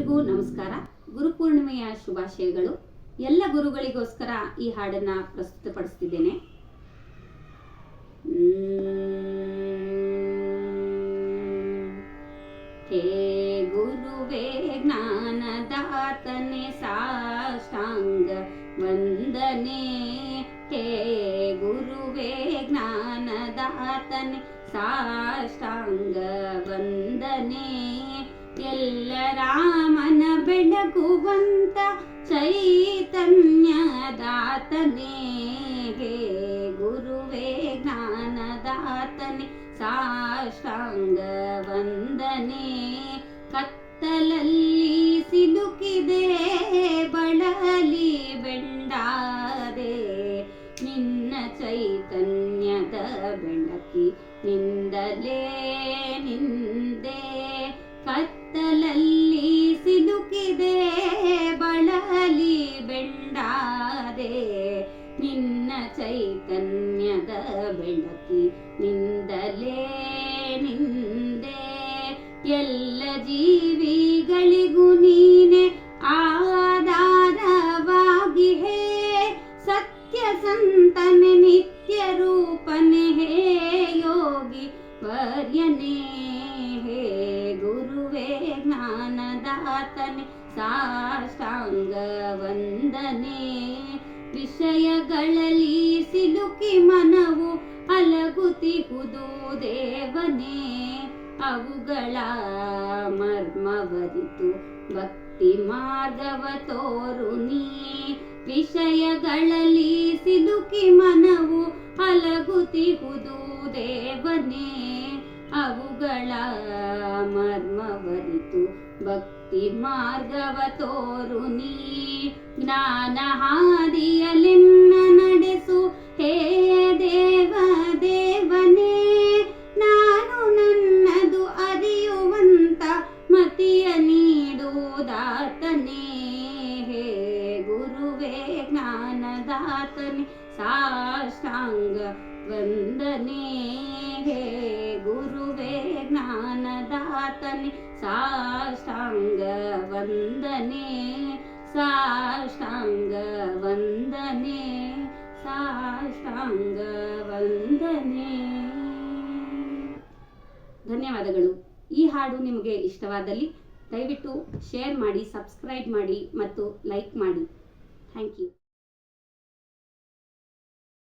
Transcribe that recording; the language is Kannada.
ಎಲ್ರಿಗೂ ನಮಸ್ಕಾರ. ಗುರುಪೂರ್ಣಿಮೆಯ ಶುಭಾಶಯಗಳು. ಎಲ್ಲ ಗುರುಗಳಿಗೋಸ್ಕರ ಈ ಹಾಡನ್ನ ಪ್ರಸ್ತುತಪಡಿಸ್ತಿದ್ದೇನೆ. ಹೇ ಗುರುವೇ ಜ್ಞಾನದಾತನೆ ಸಾಷ್ಟಾಂಗ ವಂದನೆ. ಹೇ ಗುರುವೇ ಜ್ಞಾನದಾತನೆ ಸಾಷ್ಟಾಂಗ ವಂದನೆ. ಎಲ್ಲ ರಾಮನ ಬೆಳಗುವಂತ ಚೈತನ್ಯದಾತನೇ. ಹೇ ಗುರುವೇ ಜ್ಞಾನದಾತನೆ ಸಾಷ್ಟಾಂಗ ವಂದನೆ. ಕತ್ತಲಲ್ಲಿ ಸಿಲುಕಿದೆ ಬಳಲಿ ಬೆಂಡಾದೆ, ನಿನ್ನ ಚೈತನ್ಯದ ಬೆಳಕಿ ನಿಂದಲೇ ನಿಂದೆ. ಕತ್ತಲಲ್ಲಿ ಸಿಲುಕಿದೆ ಬಳಲಿ ಬೆಂಡಾದೆ, ನಿನ್ನ ಚೈತನ್ಯದ ಬೆಳಕಿ ನಿಂದಲೇ ನಿಂದೆ. ಎಲ್ಲ ಜೀವಿಗಳಿಗೂ ನೀನೆ ಆಧಾರವಾಗಿ ಹೇ ಸತ್ಯ ಸಂತನೆ ನಿತ್ಯ ರೂಪನೆ. ಹೇ ಯೋಗಿ ವರ್ಯನೇ. ಹೇ ಗುರುವೇ ಜ್ಞಾನದಾತನೆ ಸಾಷ್ಟಾಂಗ ವಂದನೆ. ವಿಷಯಗಳಲ್ಲಿ ಸಿಲುಕಿ ಮನವು ಅಲಗುತ್ತಿಹುದು ದೇವನೇ, ಅವುಗಳ ಮರ್ಮವರಿತು ಭಕ್ತಿ ಮಾರ್ಗವ ತೋರು ನೀ. ವಿಷಯಗಳಲ್ಲಿ ಸಿಲುಕಿ ಮನವು ಅಲಗುತ್ತಿಹುದು ದೇವನೇ, ಅವುಗಳ ಮರ್ಮವರಿತು ಭಕ್ತಿ ಮಾರ್ಗವ ತೋರು ನೀ. ಜ್ಞಾನ ಹಾದಿಯಲೆನ್ನ ನಡೆಸು ಹೇ ದೇವ ದೇವನೇ. ನಾನು ನನ್ನದು ಅರಿಯುವಂತ ಮತಿಯ ನೀಡುವುದಾತನೇ. ಹೇ ಗುರುವೇ ಜ್ಞಾನದಾತನೆ ಸಾಷ್ಟಾಂಗ ವಂದನೆ. ಹೇ ಗುರುವೇ ಜ್ಞಾನದಾತನೆ ಸಾಷ್ಟಾಂಗ ವಂದನೆ. ಸಾಷ್ಟಾಂಗ ವಂದನೆ, ಸಾಷ್ಟಾಂಗ ವಂದನೆ. ಧನ್ಯವಾದಗಳು. ಈ ಹಾಡು ನಿಮಗೆ ಇಷ್ಟವಾದಲ್ಲಿ ದಯವಿಟ್ಟು ಶೇರ್ ಮಾಡಿ, ಸಬ್ಸ್ಕ್ರೈಬ್ ಮಾಡಿ ಮತ್ತು ಲೈಕ್ ಮಾಡಿ. Thank you.